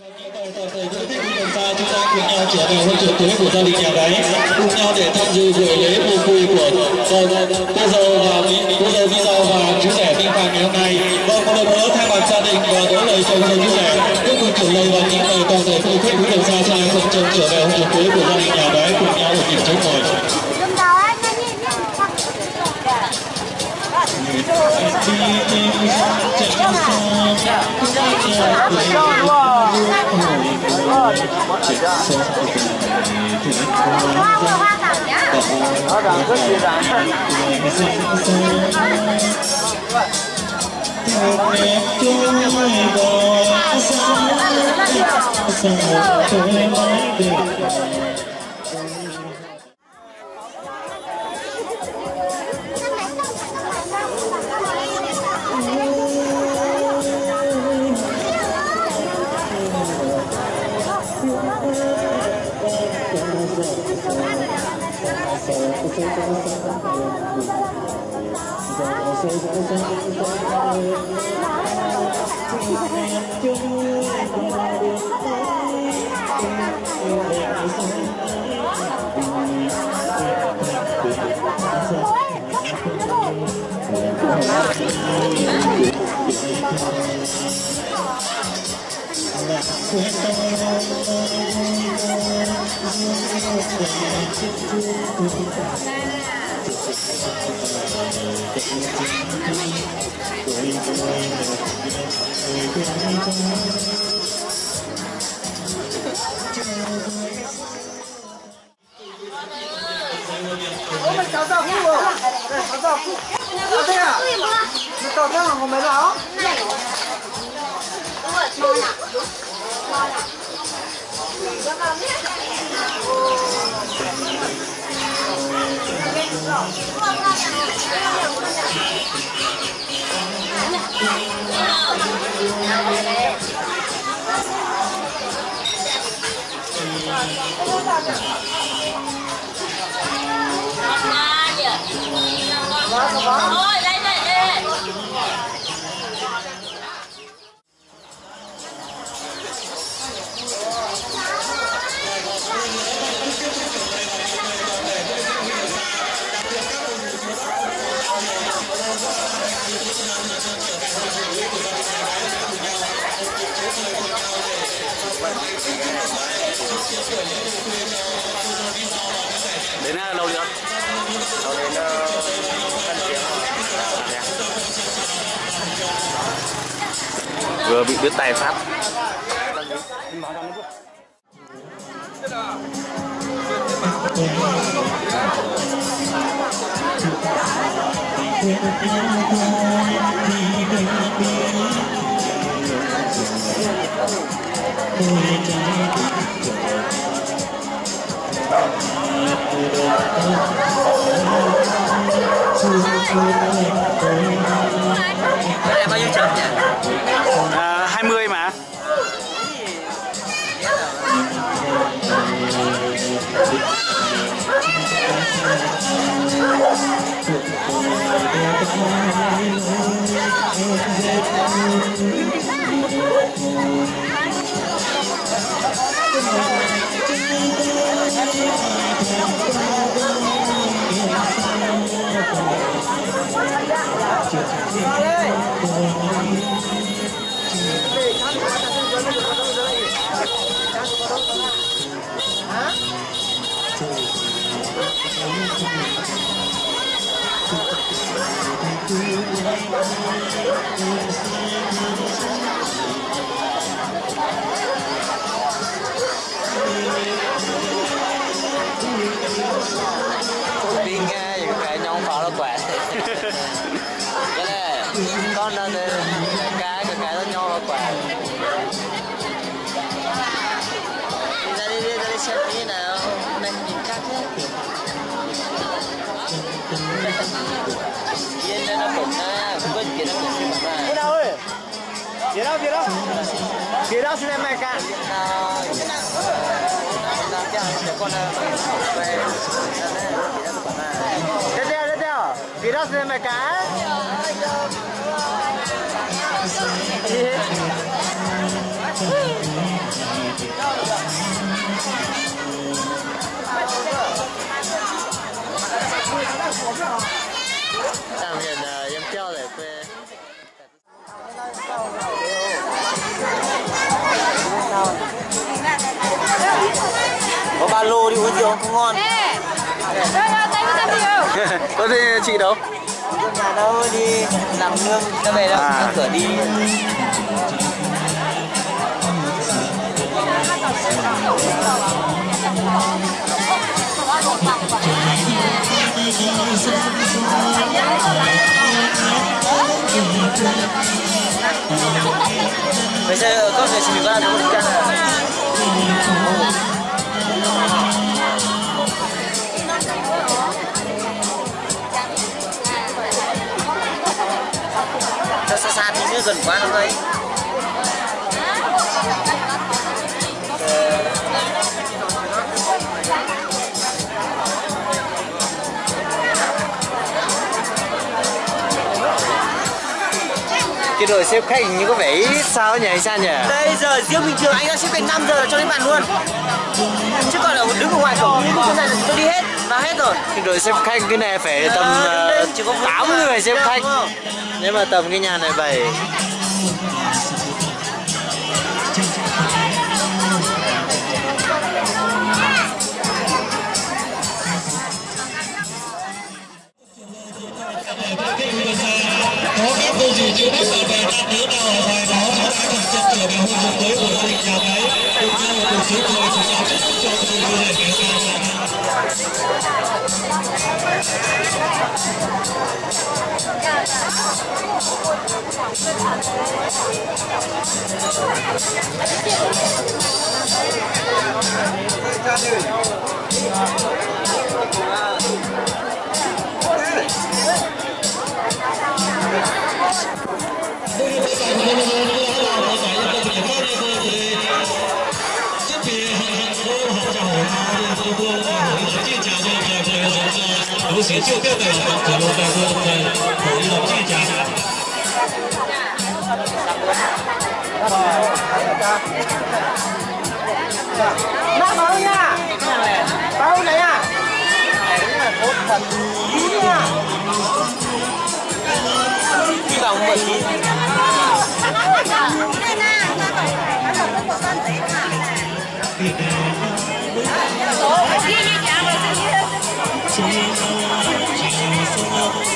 Toàn thể du khách cùng xa chúng ta cùng nhau trở về hội trường cưới của gia đình nhà gái, cùng nhau để tham dự buổi lễ mừng vui của cô dâu và Mỹ Dâu và chú rể Minh Phạm ngày hôm nay. Vâng, một lần nữa thay mặt gia đình và đối lời chồng dâu chú rể, chúc mừng trưởng lời và kính mời toàn thể du khách cùng xa chúng ta cùng chồng trở về hội trường cưới của gia đình nhà gái cùng nhau ở dịp chúc mừng. Đến lâu chưa? Lâu đến cân tiếng. Vừa bị đứt tay phát. Đây bao nhiêu chấm nhỉ? 20 mà. Đi nghe những cái nhóm pháo nó quẹt. Cái này con nó cái nó nhau nó quẹt. Đi ra đi xem tí nào. Này nhìn khác thế. Yên đây nó cũng quên kia nó cũng như vậy. Phía đâu ơi? Phía đâu? Phía đâu xin em mày cả. Tiếp theo. Phía đó xin mày cả. ba lô đi uống rượu không ngon. Có gì chị đâu? Nhà đâu đi làm nương nó về đâu cửa đi. Bây giờ có thể chỉ ra được một cái cho xa thì nó gần quá đâu đây. Cái đội xếp khách như có vẻ ít sao nhỉ, sao nhỉ? Đây giờ riêng bình thường anh đã xếp khách 5 giờ cho đến bàn luôn. Chứ còn ở đứng ở ngoài cổng như thế này là tôi đi hết, vào hết rồi. Cái đội xếp khách cái này phải tầm 8 người xếp khách. Nếu mà tầm cái nhà này 7. Có các cô dì chú bác bạn bè nam nữ nào ở ngoài đó đã cầm chân cửa và hôn cùng với buổi sinh nhật ấy cùng nhau một cuộc sống cười cùng nhau chúc phúc cho cô vui vẻ kéo有些就变得可能在说口音的技巧。Bác báo nha. Báo này nha. Đi vào một tí.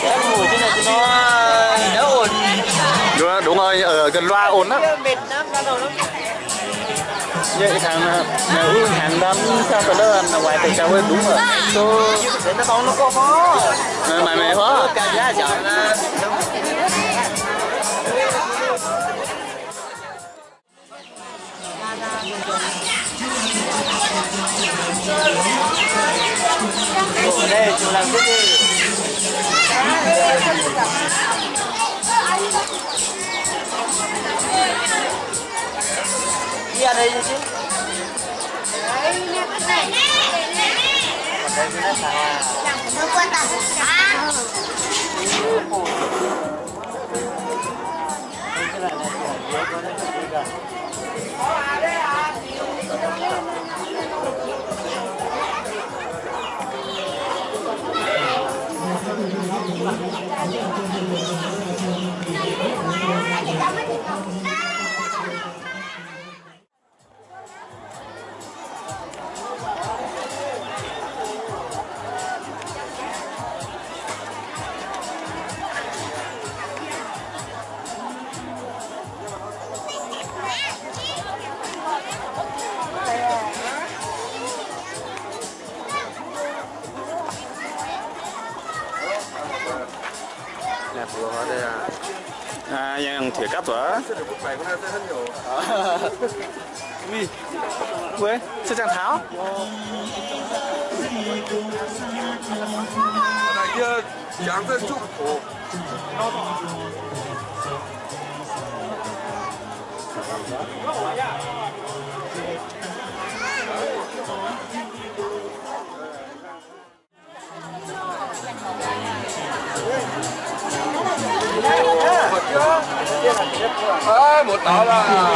Em ngồi trên này thì nó đỡ ổn. Đúng rồi, ở gần loa ổn lắm. Mệt lắm, ra đầu lắm. Vậy thằng nếu hàng năm sao tao đó là ngoài tình sao đúng rồi. Tôi đến nó bóng nó có khó. Mày khó. Cảm giác chọn là ở đây chúng làm cái gì? Đi ở đây chứ? Đây nó xả. Nó quan trọng. Yang thìa cắt rồi. Vì 왜? 세장 다요? 이거 양산 좋고. Một đó là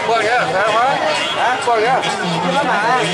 Vâng nhé, thái hóa. con nhá. Các bạn ơi.